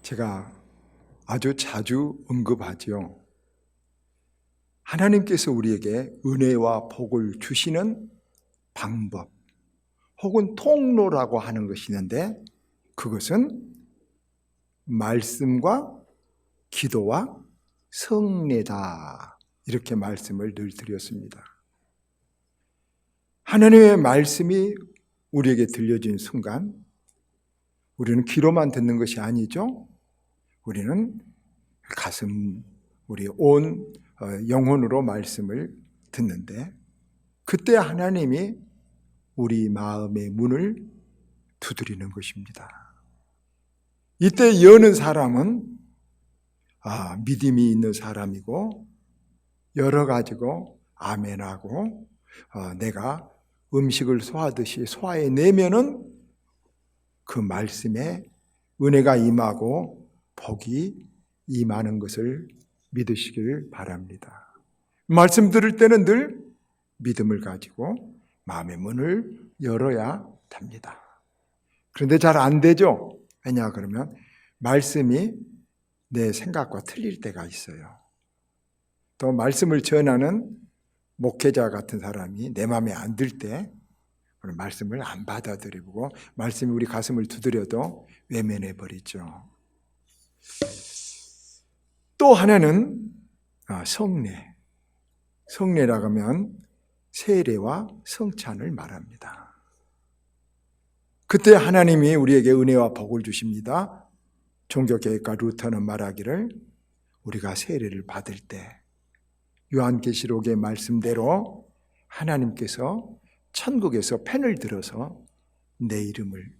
제가 아주 자주 언급하죠. 하나님께서 우리에게 은혜와 복을 주시는 방법 혹은 통로라고 하는 것이 있는데, 그것은 말씀과 기도와 성례다, 이렇게 말씀을 늘 드렸습니다. 하나님의 말씀이 우리에게 들려진 순간 우리는 귀로만 듣는 것이 아니죠. 우리는 가슴, 우리 온 영혼으로 말씀을 듣는데, 그때 하나님이 우리 마음의 문을 두드리는 것입니다. 이때 여는 사람은 믿음이 있는 사람이고, 열어가지고 아멘하고 내가 음식을 소화하듯이 소화해내면은 그 말씀에 은혜가 임하고 복이 임하는 것을 믿으시길 바랍니다. 말씀 들을 때는 늘 믿음을 가지고 마음의 문을 열어야 됩니다. 그런데 잘 안 되죠. 왜냐 그러면 말씀이 내 생각과 틀릴 때가 있어요. 또 말씀을 전하는 목회자 같은 사람이 내 마음에 안 들 때 말씀을 안 받아들이고 말씀이 우리 가슴을 두드려도 외면해 버리죠. 또 하나는 성례. 성례라고 하면 세례와 성찬을 말합니다. 그때 하나님이 우리에게 은혜와 복을 주십니다. 종교개혁가 루터는 말하기를, 우리가 세례를 받을 때 요한계시록의 말씀대로 하나님께서 천국에서 펜을 들어서 내 이름을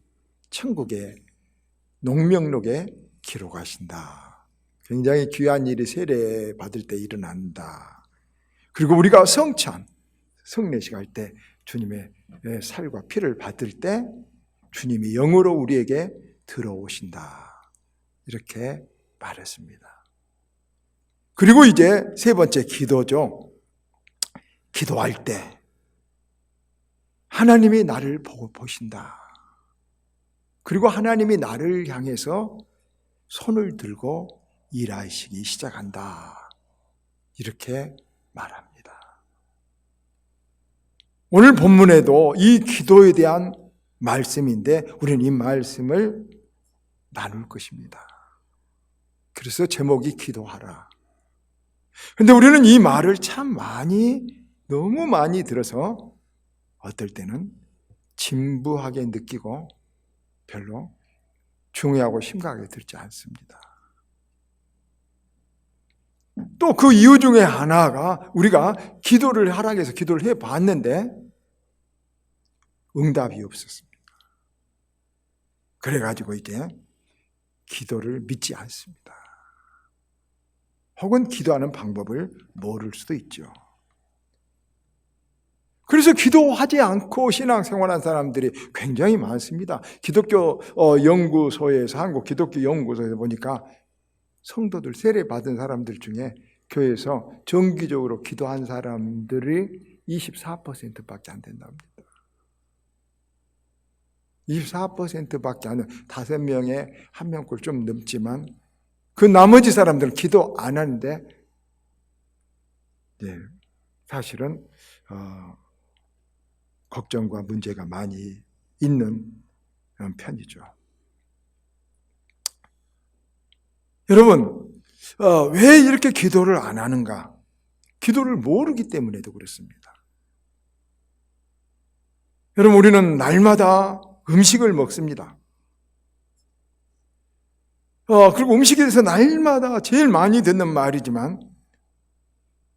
천국의 농명록에 기록하신다. 굉장히 귀한 일이 세례 받을 때 일어난다. 그리고 우리가 성찬, 성례식 할 때 주님의 살과 피를 받을 때 주님이 영으로 우리에게 들어오신다, 이렇게 말했습니다. 그리고 이제 세 번째 기도죠. 기도할 때 하나님이 나를 보신다. 그리고 하나님이 나를 향해서 손을 들고 일하시기 시작한다, 이렇게 말합니다. 오늘 본문에도 이 기도에 대한 말씀인데 우리는 이 말씀을 나눌 것입니다. 그래서 제목이 기도하라. 그런데 우리는 이 말을 참 너무 많이 들어서 어떨 때는 진부하게 느끼고 별로 중요하고 심각하게 들지 않습니다. 또 그 이유 중에 하나가, 우리가 기도를 하라고 해서 기도를 해봤는데 응답이 없었습니다. 그래가지고 이제 기도를 믿지 않습니다. 혹은 기도하는 방법을 모를 수도 있죠. 그래서 기도하지 않고 신앙생활한 사람들이 굉장히 많습니다. 기독교 연구소에서, 한국 기독교 연구소에서 보니까 성도들, 세례 받은 사람들 중에 교회에서 정기적으로 기도한 사람들이 24%밖에 안 된답니다. 24%밖에 안 돼요. 5명에 1명꼴 좀 넘지만 그 나머지 사람들은 기도 안 하는데, 사실은 걱정과 문제가 많이 있는 편이죠. 여러분, 왜 이렇게 기도를 안 하는가? 기도를 모르기 때문에도 그렇습니다. 여러분, 우리는 날마다 음식을 먹습니다. 그리고 음식에 대해서 날마다 제일 많이 듣는 말이지만,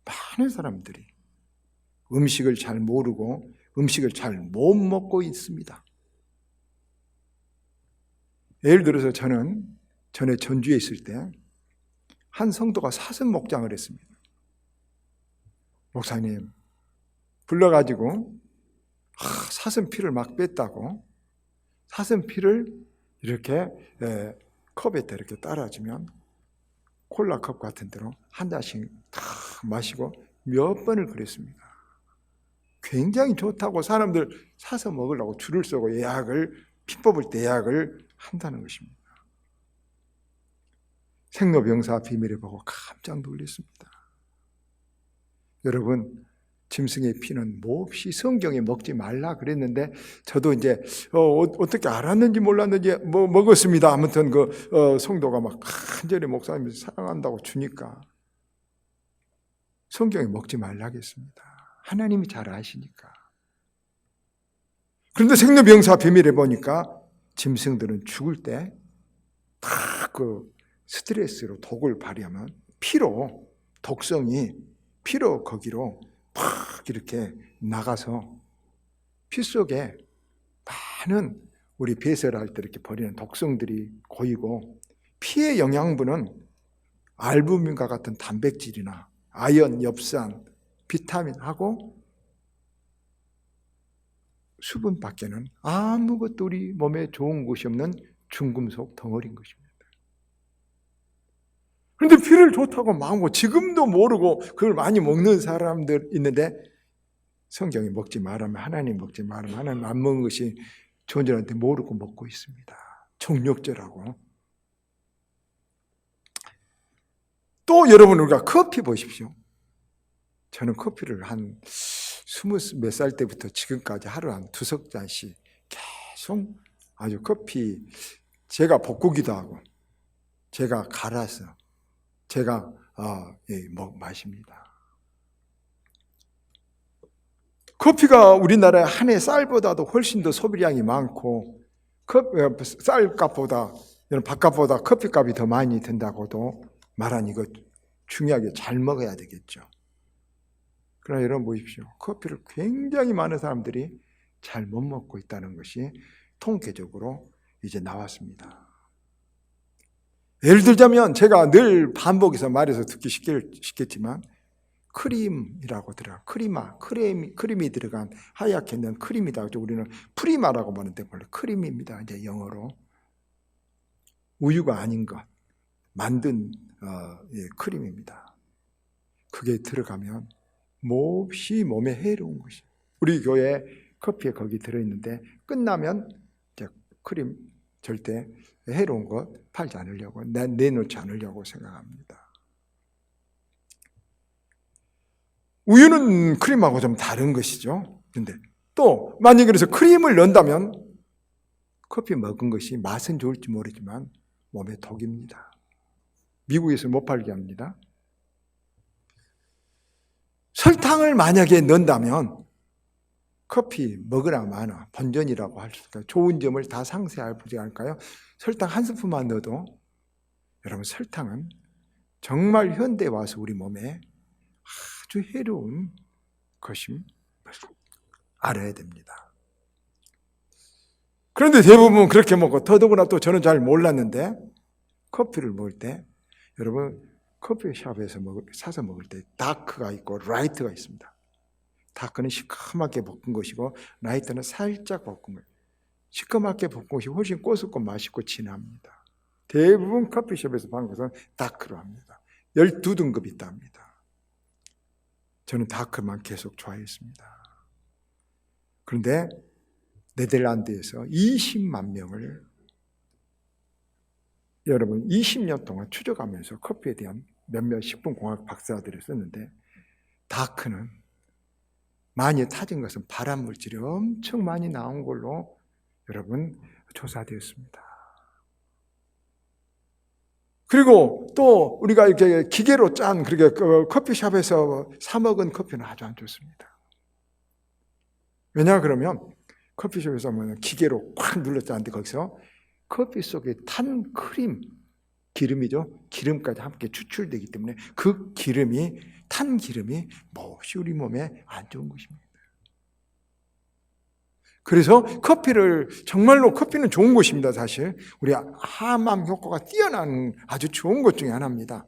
많은 사람들이 음식을 잘 모르고 음식을 잘 못 먹고 있습니다. 예를 들어서 저는 전에 전주에 있을 때 한 성도가 사슴 목장을 했습니다. 목사님 불러가지고 사슴 피를 막 뺐다고, 사슴 피를 이렇게 컵에 이렇게 따라주면 콜라 컵 같은 데로 한 잔씩 다 마시고 몇 번을 그랬습니다. 굉장히 좋다고 사람들 사서 먹으려고 줄을 서고 피 뽑을 때 예약을 한다는 것입니다. 생로병사 비밀을 보고 깜짝 놀랐습니다. 여러분, 짐승의 피는 몹시 성경에 먹지 말라 그랬는데 저도 이제 어떻게 알았는지 몰랐는지 먹었습니다. 아무튼 성도가 막 간절히 목사님이 사랑한다고 주니까 성경에 먹지 말라겠습니다. 하나님이 잘 아시니까. 그런데 생로병사 비밀에 보니까 짐승들은 죽을 때 다 그 스트레스로 독을 발휘하면 피로 독성이 피로 거기로 팍 이렇게 나가서 피 속에 많은 우리 배설할 때 이렇게 버리는 독성들이 고이고 피의 영양분은 알부민과 같은 단백질이나 아연, 엽산, 비타민하고 수분밖에는 아무것도 우리 몸에 좋은 것이 없는 중금속 덩어리인 것입니다. 그런데 피를 좋다고 마음고 지금도 모르고 그걸 많이 먹는 사람들 있는데 성경이 먹지 말라면 하나님 먹지 말라면 하나님 안 먹는 것이 좋은 줄 알았는데 모르고 먹고 있습니다. 정력제라고. 또 여러분 우리가 커피 보십시오. 저는 커피를 한 20몇 살 때부터 지금까지 하루 한 2-3잔씩 계속 아주 커피 제가 볶기도 하고 제가 갈아서 제가 마십니다. 커피가 우리나라의 한 해 쌀보다도 훨씬 더 소비량이 많고 쌀값보다 밥값보다 커피값이 더 많이 든다고도 말하니 이거 중요하게 잘 먹어야 되겠죠. 그러나 여러분 보십시오. 커피를 굉장히 많은 사람들이 잘 못 먹고 있다는 것이 통계적으로 이제 나왔습니다. 예를 들자면 제가 늘 반복해서 말해서 듣기 쉽겠지만 크림이라고 들어가 크림이 들어간 하얗게 넣은 크림이다. 우리는 프리마라고 하는데 원래 크림입니다. 이제 영어로 우유가 아닌 것 만든 크림입니다. 그게 들어가면 몹시 몸에 해로운 것이. 우리 교회 커피에 거기 들어있는데 끝나면 이제 크림 절대 해로운 것 팔지 않으려고 내놓지 않으려고 생각합니다. 우유는 크림하고 좀 다른 것이죠. 근데 또 만약에 그래서 크림을 넣는다면 커피 먹은 것이 맛은 좋을지 모르지만 몸에 독입니다. 미국에서 못 팔게 합니다. 설탕을 만약에 넣는다면 커피 먹으나 마나 본전이라고 할 수 있을까요? 좋은 점을 다 상세히 보지 않을까요? 설탕 한 스푼만 넣어도 여러분 설탕은 정말 현대에 와서 우리 몸에 아주 해로운 것임 알아야 됩니다. 그런데 대부분 그렇게 먹고 더더구나 또 저는 잘 몰랐는데 커피를 먹을 때 여러분 커피숍에서 사서 먹을 때 다크가 있고 라이트가 있습니다. 다크는 시커멓게 볶은 것이고 라이트는 살짝 볶은 거예요. 시커멓게 볶은 것이 훨씬 꼬숩고 맛있고 진합니다. 대부분 커피숍에서 파는 것은 다크로 합니다. 12등급이 있다 합니다. 저는 다크만 계속 좋아했습니다. 그런데 네덜란드에서 20만 명을 여러분 20년 동안 추적하면서 커피에 대한 몇몇 식품공학 박사들이 썼는데 다크는 많이 타진 것은 발암물질이 엄청 많이 나온 걸로 여러분 조사되었습니다. 그리고 또 우리가 이렇게 기계로 짠 그렇게 커피숍에서 사 먹은 커피는 아주 안 좋습니다. 왜냐 그러면 커피숍에서 보면 기계로 꽉 눌러 짰는데 거기서 커피 속에 탄 크림 기름이죠. 기름까지 함께 추출되기 때문에 그 기름이 탄 기름이 몹시 우리 몸에 안 좋은 것입니다. 그래서 정말로 커피는 좋은 것입니다. 사실 우리 항암 효과가 뛰어난 아주 좋은 것 중에 하나입니다.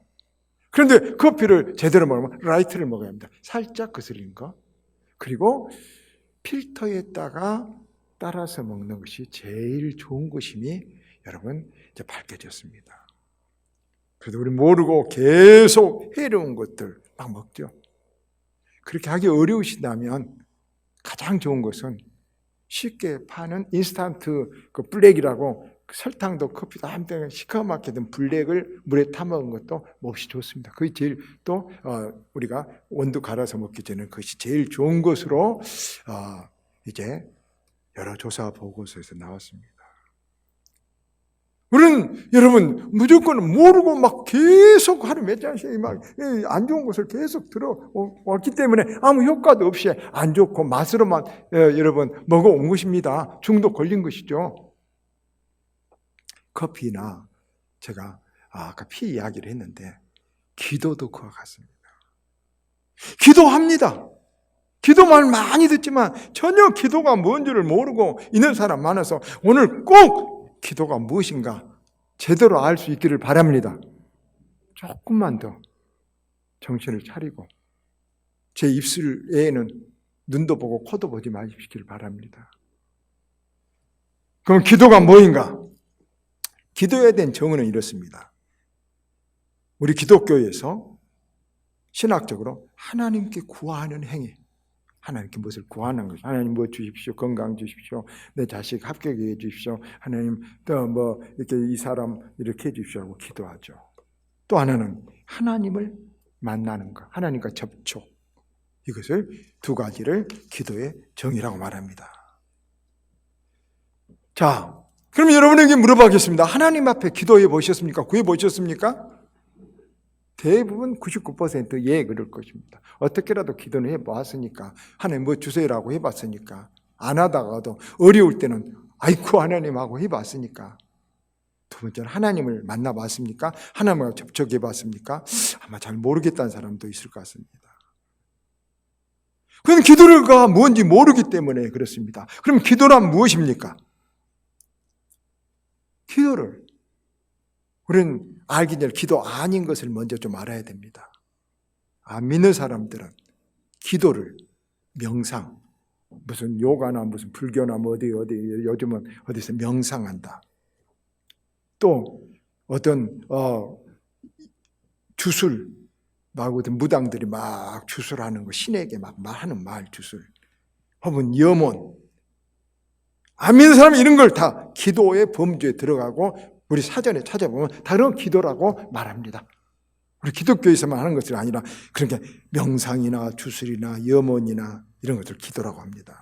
그런데 커피를 제대로 먹으면 라이트를 먹어야 합니다. 살짝 거슬린 거. 그리고 필터에다가 따라서 먹는 것이 제일 좋은 것임이 여러분 이제 밝혀졌습니다. 그래도 우리 모르고 계속 해로운 것들 막 먹죠. 그렇게 하기 어려우시다면 가장 좋은 것은 쉽게 파는 인스턴트 그 블랙이라고 설탕도 커피도 한병 시커멓게 든 블랙을 물에 타먹은 것도 몹시 좋습니다. 그게 제일 또 우리가 원두 갈아서 먹기 전에 그것이 제일 좋은 것으로 이제 여러 조사 보고서에서 나왔습니다. 우리는 여러분 무조건 모르고 막 계속 하루 몇 잔씩 막 안 좋은 것을 계속 들어왔기 때문에 아무 효과도 없이 안 좋고 맛으로만 여러분 먹어온 것입니다. 중독 걸린 것이죠. 커피나 제가 아까 피 이야기를 했는데 기도도 그와 같습니다. 기도합니다. 기도 말 많이 듣지만 전혀 기도가 뭔지를 모르고 있는 사람 많아서 오늘 꼭 기도가 무엇인가 제대로 알 수 있기를 바랍니다. 조금만 더 정신을 차리고 제 입술 외에는 눈도 보고 코도 보지 마시기를 바랍니다. 그럼 기도가 뭐인가? 기도에 대한 정의는 이렇습니다. 우리 기독교에서 신학적으로 하나님께 구하는 행위, 하나님께 무엇을 구하는 것이 하나님 뭐 주십시오, 건강 주십시오, 내 자식 합격해 주십시오, 하나님 또 뭐 이렇게 이 사람 이렇게 해 주십시오 하고 기도하죠. 또 하나는 하나님을 만나는 것, 하나님과 접촉, 이것을 두 가지를 기도의 정의라고 말합니다. 자, 그럼 여러분에게 물어보겠습니다. 하나님 앞에 기도해 보셨습니까? 구해 보셨습니까? 대부분 99% 예, 그럴 것입니다. 어떻게라도 기도는 해봤으니까, 하나님 뭐 주세요라고 해봤으니까, 안 하다가도 어려울 때는 아이쿠 하나님하고 해봤으니까. 두 번째는 하나님을 만나봤습니까? 하나님과 접촉해봤습니까? 아마 잘 모르겠다는 사람도 있을 것 같습니다. 그건 기도가 뭔지 모르기 때문에 그렇습니다. 그럼 기도란 무엇입니까? 기도를 우리는 알기 전에 기도 아닌 것을 먼저 좀 알아야 됩니다. 믿는 사람들은 기도를 명상, 무슨 요가나 무슨 불교나 뭐 어디 요즘은 어디서 명상한다. 또 어떤 주술 막 어떤 무당들이 막 주술하는 거, 신에게 막 말하는 말 주술, 혹은 염원. 안 믿는 사람이 이런 걸 다 기도의 범주에 들어가고 우리 사전에 찾아보면 다 그런 기도라고 말합니다. 우리 기독교에서만 하는 것이 아니라 그렇게 명상이나 주술이나 염원이나 이런 것들 기도라고 합니다.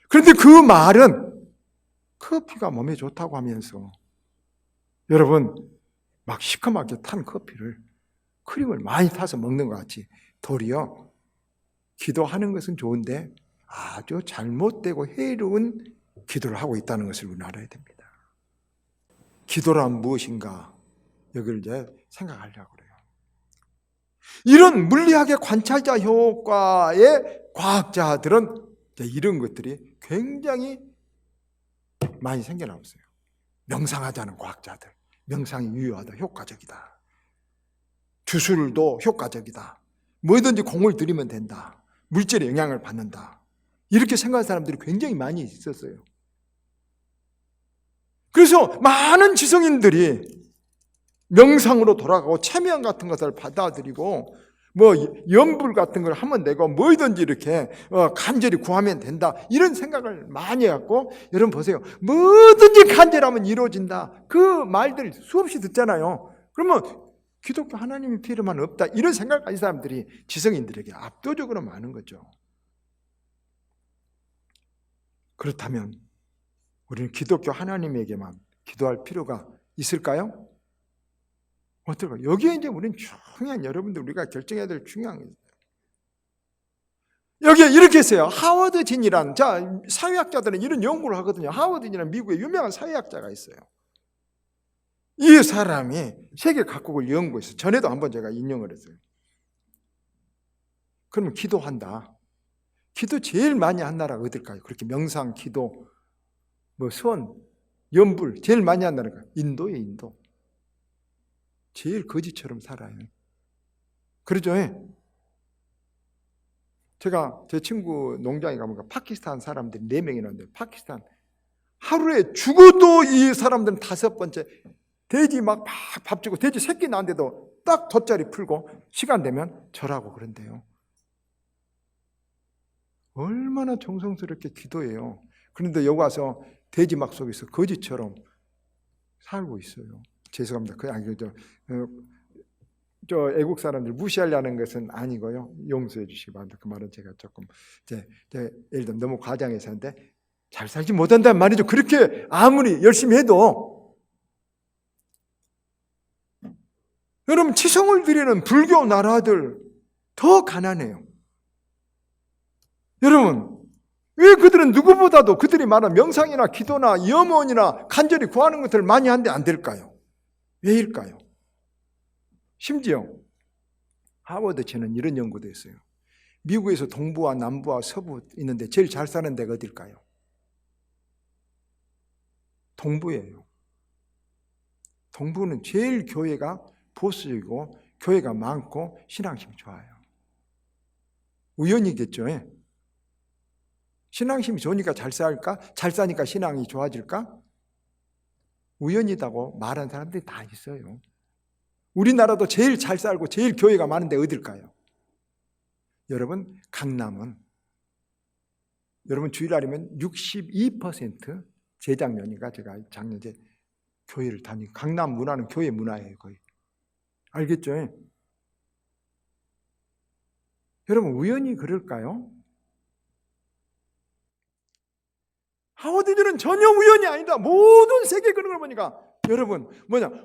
그런데 그 말은 커피가 몸에 좋다고 하면서 여러분 막 시커멓게 탄 커피를 크림을 많이 타서 먹는 것 같이 도리어 기도하는 것은 좋은데 아주 잘못되고 해로운 기도를 하고 있다는 것을 우리는 알아야 됩니다. 기도란 무엇인가? 여기를 이제 생각하려고 그래요. 이런 물리학의 관찰자 효과의 과학자들은 이런 것들이 굉장히 많이 생겨나왔어요. 명상하자는 과학자들. 명상이 유효하다, 효과적이다. 주술도 효과적이다. 뭐든지 공을 들이면 된다. 물질의 영향을 받는다. 이렇게 생각하는 사람들이 굉장히 많이 있었어요. 그래서 많은 지성인들이 명상으로 돌아가고 체면 같은 것을 받아들이고 뭐 염불 같은 걸 하면 되고 뭐든지 이렇게 간절히 구하면 된다 이런 생각을 많이 해갖고 여러분 보세요. 뭐든지 간절하면 이루어진다 그 말들 수없이 듣잖아요. 그러면 기독교 하나님이 필요만 없다 이런 생각을 가진 사람들이 지성인들에게 압도적으로 많은 거죠. 그렇다면 우리는 기독교 하나님에게만 기도할 필요가 있을까요? 어떨까요? 여기에 이제 우리는 중요한 여러분들 우리가 결정해야 될 중요한 게 있어요. 여기에 이렇게 했어요. 하워드 진이란 사회학자들은 이런 연구를 하거든요. 하워드 진이란 미국의 유명한 사회학자가 있어요. 이 사람이 세계 각국을 연구했어요. 전에도 한번 제가 인용을 했어요. 그러면 기도한다. 기도 제일 많이 한 나라가 어딜까요? 그렇게 명상, 기도, 뭐 선, 염불 제일 많이 한 나라가 인도예요. 인도. 제일 거지처럼 살아요. 그러죠? 제가 제 친구 농장에 가보니까 파키스탄 사람들이 4명이 있는데 파키스탄 하루에 죽어도 이 사람들은 5번째 돼지 막 밥 주고 돼지 새끼 낳는데도 딱 돗자리 풀고 시간 되면 절하고 그런대요. 얼마나 정성스럽게 기도해요. 그런데 여기 와서 돼지막 속에서 거지처럼 살고 있어요. 죄송합니다. 저 애국 사람들 무시하려는 것은 아니고요. 용서해 주시기 바랍니다. 그 말은 제가 조금 예를 들면 너무 과장해서 하는데 잘 살지 못한다는 말이죠. 그렇게 아무리 열심히 해도 여러분 치성을 드리는 불교 나라들 더 가난해요. 여러분 왜 그들은 누구보다도 그들이 말한 명상이나 기도나 염원이나 간절히 구하는 것들을 많이 하는데 안 될까요? 왜일까요? 심지어 하버드처는 이런 연구도 했어요. 미국에서 동부와 남부와 서부 있는데 제일 잘 사는 데가 어딜까요? 동부예요. 동부는 제일 교회가 보수적이고 교회가 많고 신앙심이 좋아요. 우연이겠죠. 신앙심이 좋으니까 잘 살까? 잘 사니까 신앙이 좋아질까? 우연이다고 말하는 사람들이 다 있어요. 우리나라도 제일 잘 살고 제일 교회가 많은데 어딜까요? 여러분 강남은 여러분 주일날이면 62% 재작년인가 제가 작년 교회를 다니고 강남 문화는 교회 문화예요 거의. 알겠죠? 여러분 우연히 그럴까요? 하워드들은 전혀 우연이 아니다. 모든 세계 그런 걸 보니까 여러분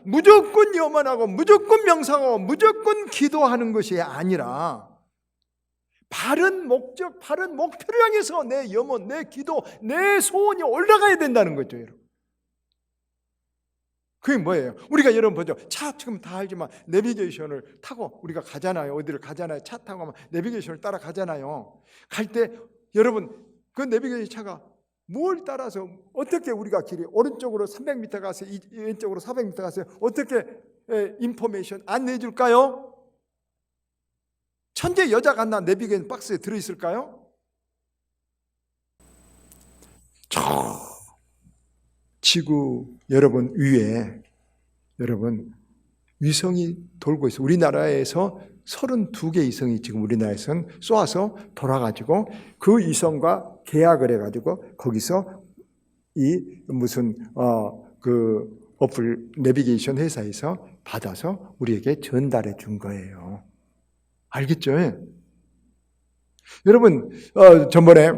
무조건 염원하고 무조건 명상하고 무조건 기도하는 것이 아니라 바른 목적, 바른 목표를 향해서 내 염원, 내 기도, 내 소원이 올라가야 된다는 거죠, 여러분. 그게 뭐예요? 우리가 여러분 보죠. 차 지금 다 알지만 내비게이션을 타고 우리가 가잖아요. 어디를 가잖아요. 차 타고 가면 내비게이션을 따라 가잖아요. 갈 때 여러분 그 내비게이션 차가 뭘 따라서 어떻게 우리가 길이 오른쪽으로 300m 가서 왼쪽으로 400m 가서 어떻게 인포메이션 안내해 줄까요? 천재 여자가 하나 내비게이션 박스에 들어있을까요? 저 지구 여러분 위에 여러분 위성이 돌고 있어요. 우리나라에서 32개 위성이 지금 우리나라에서는 쏘아서 돌아가지고 그 위성과 계약을 해가지고 거기서 이 무슨 그 어플 내비게이션 회사에서 받아서 우리에게 전달해 준 거예요. 알겠죠? 여러분 전번에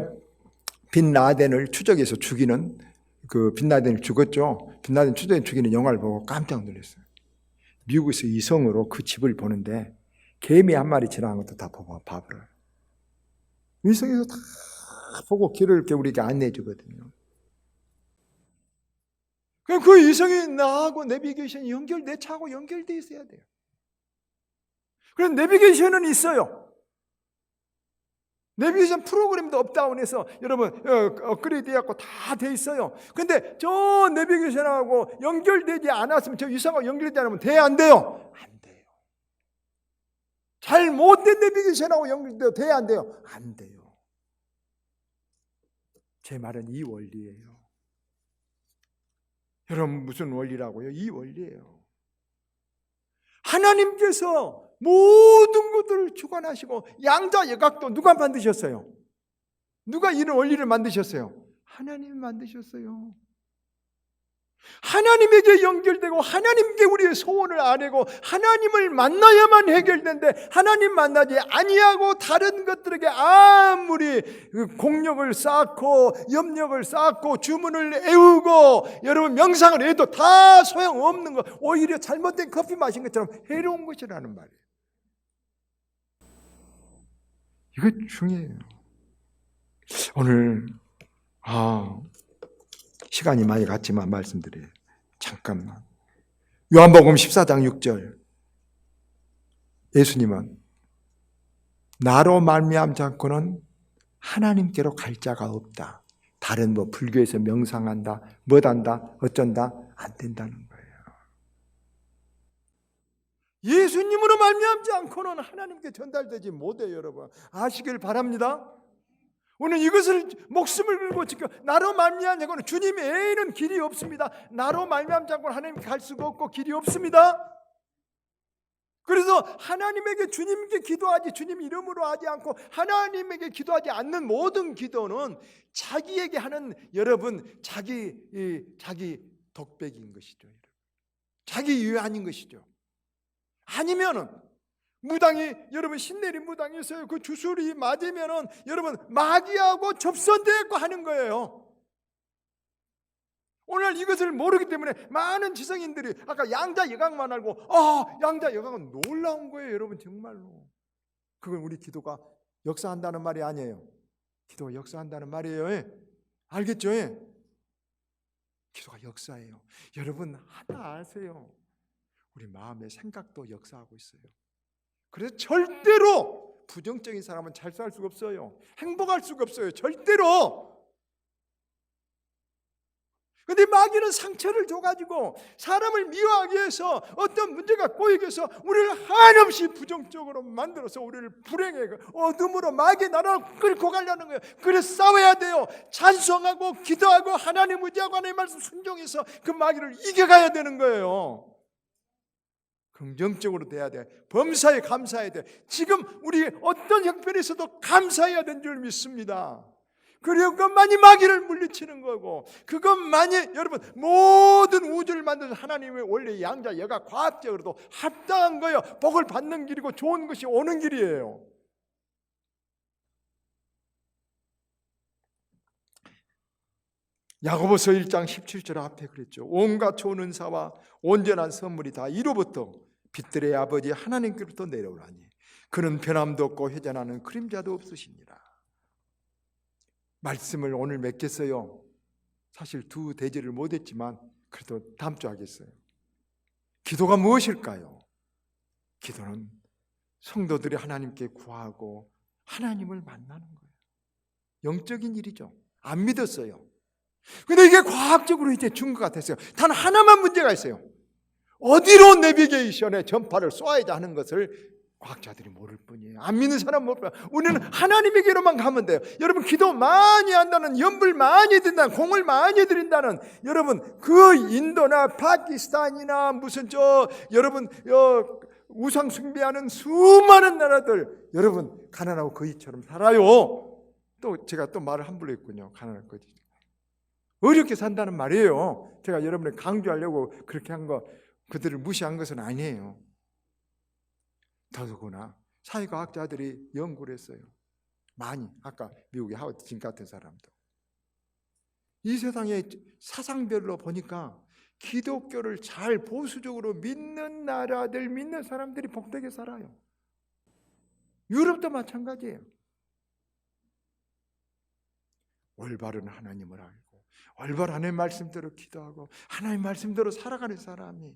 빈 라덴을 추적해서 죽이는 그 빈 라덴을 죽었죠. 빈 라덴 추적해 죽이는 영화를 보고 깜짝 놀랐어요. 미국에서 위성으로 그 집을 보는데 개미 한 마리 지나간 것도 다 봐버려요. 위성에서 다 보고 길을 이렇게 우리에게 안내해 주거든요. 그럼 그 위성이 나하고 내비게이션이 내 차하고 연결되어 있어야 돼요. 그래서 내비게이션은 있어요. 내비게이션 프로그램도 업다운해서 여러분 업그레이드 해갖고 다 돼 있어요. 근데 저 내비게이션하고 연결되지 않았으면 저 위성하고 연결되지 않으면 돼? 안 돼요? 안 돼요. 잘못된 내비게이션하고 연결돼도 돼? 안 돼요? 안 돼요. 제 말은 이 원리예요. 여러분 무슨 원리라고요? 이 원리예요. 하나님께서 모든 것들을 주관하시고 양자 역학도 누가 만드셨어요? 누가 이런 원리를 만드셨어요? 하나님이 만드셨어요. 하나님에게 연결되고 하나님께 우리의 소원을 아뢰고 하나님을 만나야만 해결되는데 하나님 만나지 아니하고 다른 것들에게 아무리 공력을 쌓고 염력을 쌓고 주문을 애우고 여러분 명상을 해도 다 소용없는 거, 오히려 잘못된 커피 마신 것처럼 해로운 것이라는 말이에요. 이거 중요해요. 오늘 시간이 많이 갔지만 말씀드려요. 잠깐만. 요한복음 14장 6절. 예수님은 나로 말미암지 않고는 하나님께로 갈 자가 없다. 다른 불교에서 명상한다, 뭐한다, 어쩐다 안 된다는 거예요. 예수님으로 말미암지 않고는 하나님께 전달되지 못해요, 여러분. 아시길 바랍니다. 오늘 이것을 목숨을 걸고 지켜 나로 말미암지 않고는 주님 외에는 길이 없습니다. 나로 말미암지 않고는 하나님께 갈 수가 없고 길이 없습니다. 그래서 하나님에게 주님께 기도하지 주님 이름으로 하지 않고 하나님에게 기도하지 않는 모든 기도는 자기에게 하는 여러분 자기 덕백인 것이죠. 자기 유한인 것이죠. 아니면은 무당이 여러분 신내리 무당이 있어요. 그 주술이 맞으면은 여러분 마귀하고 접선되고 하는 거예요. 오늘 이것을 모르기 때문에 많은 지성인들이 아까 양자 여강만 알고 양자 여강은 놀라운 거예요. 여러분 정말로 그건 우리 기도가 역사한다는 말이 아니에요. 기도가 역사한다는 말이에요. 알겠죠? 기도가 역사예요. 여러분 하나 아세요? 우리 마음의 생각도 역사하고 있어요. 그래서 절대로 부정적인 사람은 잘 살 수가 없어요. 행복할 수가 없어요. 절대로. 근데 마귀는 상처를 줘가지고 사람을 미워하기 위해서 어떤 문제가 꼬이기 위해서 우리를 한없이 부정적으로 만들어서 우리를 불행에 어둠으로 마귀의 나라로 끌고 가려는 거예요. 그래서 싸워야 돼요. 찬송하고 기도하고 하나님 의지하고 하나님 말씀 순종해서 그 마귀를 이겨가야 되는 거예요. 긍정적으로 돼야 돼. 범사에 감사해야 돼. 지금 우리 어떤 형편에서도 감사해야 되는 줄 믿습니다. 그리고 그것만이 마귀를 물리치는 거고 그것만이 여러분 모든 우주를 만드는 하나님의 원래 양자 여가 과학적으로도 합당한 거예요. 복을 받는 길이고 좋은 것이 오는 길이에요. 야고보서 1장 17절 앞에 그랬죠. 온갖 좋은 은사와 온전한 선물이 다 이로부터 빛들의 아버지 하나님께로부터 내려오라니 그는 변함도 없고 회전하는 그림자도 없으시니라. 말씀을 오늘 맺겠어요. 사실 두 대지를 못했지만 그래도 다음 주 하겠어요. 기도가 무엇일까요? 기도는 성도들이 하나님께 구하고 하나님을 만나는 거예요. 영적인 일이죠. 안 믿었어요. 근데 이게 과학적으로 이제 준 것 같았어요. 단 하나만 문제가 있어요. 어디로 내비게이션에 전파를 쏘아야지 하는 것을 과학자들이 모를 뿐이에요. 안 믿는 사람은 모를 뿐이에요. 우리는 하나님에게로만 가면 돼요. 여러분 기도 많이 한다는, 연불 많이 든다는, 공을 많이 드린다는 여러분 그 인도나 파키스탄이나 무슨 여러분 우상 숭배하는 수많은 나라들 여러분 가난하고 거지처럼 살아요. 또 제가 또 말을 함부로 했군요. 가난하고 거지. 어렵게 산다는 말이에요. 제가 여러분을 강조하려고 그렇게 한 거 그들을 무시한 것은 아니에요. 더더구나 사회과학자들이 연구를 했어요. 많이 아까 미국의 하워드 진 같은 사람도 이 세상의 사상별로 보니까 기독교를 잘 보수적으로 믿는 나라들 믿는 사람들이 복되게 살아요. 유럽도 마찬가지예요. 올바른 하나님을 알고 올바른 하나님의 말씀대로 기도하고 하나님의 말씀대로 살아가는 사람이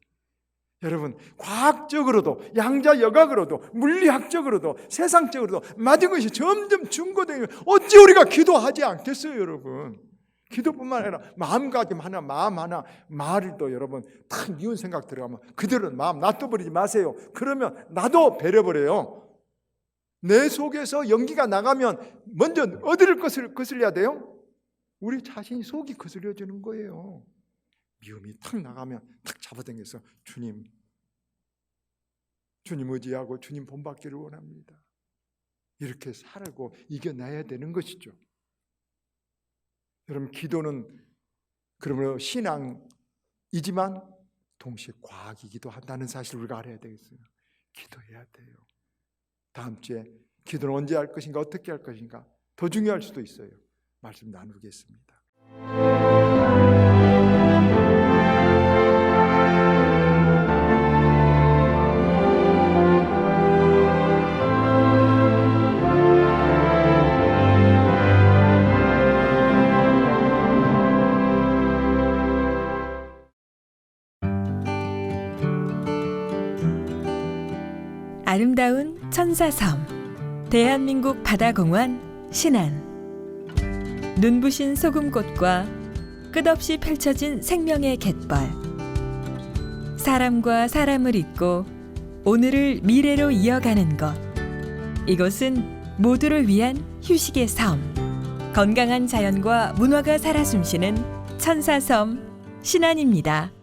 여러분 과학적으로도 양자 여각으로도 물리학적으로도 세상적으로도 맞은 것이 점점 증거되면 어찌 우리가 기도하지 않겠어요. 여러분 기도뿐만 아니라 마음가짐 하나 마음 하나 말도 여러분 딱 미운 생각 들어가면 그대로 마음 놔둬버리지 마세요. 그러면 나도 배려버려요. 내 속에서 연기가 나가면 먼저 어디를 거슬려야 돼요? 우리 자신이 속이 거슬려지는 거예요. 미움이 탁 나가면 탁 잡아당겨서 주님 의지하고 주님 본받기를 원합니다. 이렇게 살고 이겨내야 되는 것이죠. 여러분 기도는 그러므로 신앙이지만 동시에 과학이기도 한다는 사실을 우리가 알아야 되겠어요. 기도해야 돼요. 다음 주에 기도는 언제 할 것인가 어떻게 할 것인가 더 중요할 수도 있어요. 말씀 나누겠습니다. 아름다운 천사섬 대한민국 바다공원 신안 눈부신 소금꽃과 끝없이 펼쳐진 생명의 갯벌 사람과 사람을 잇고 오늘을 미래로 이어가는 곳 이곳은 모두를 위한 휴식의 섬 건강한 자연과 문화가 살아 숨쉬는 천사섬 신안입니다.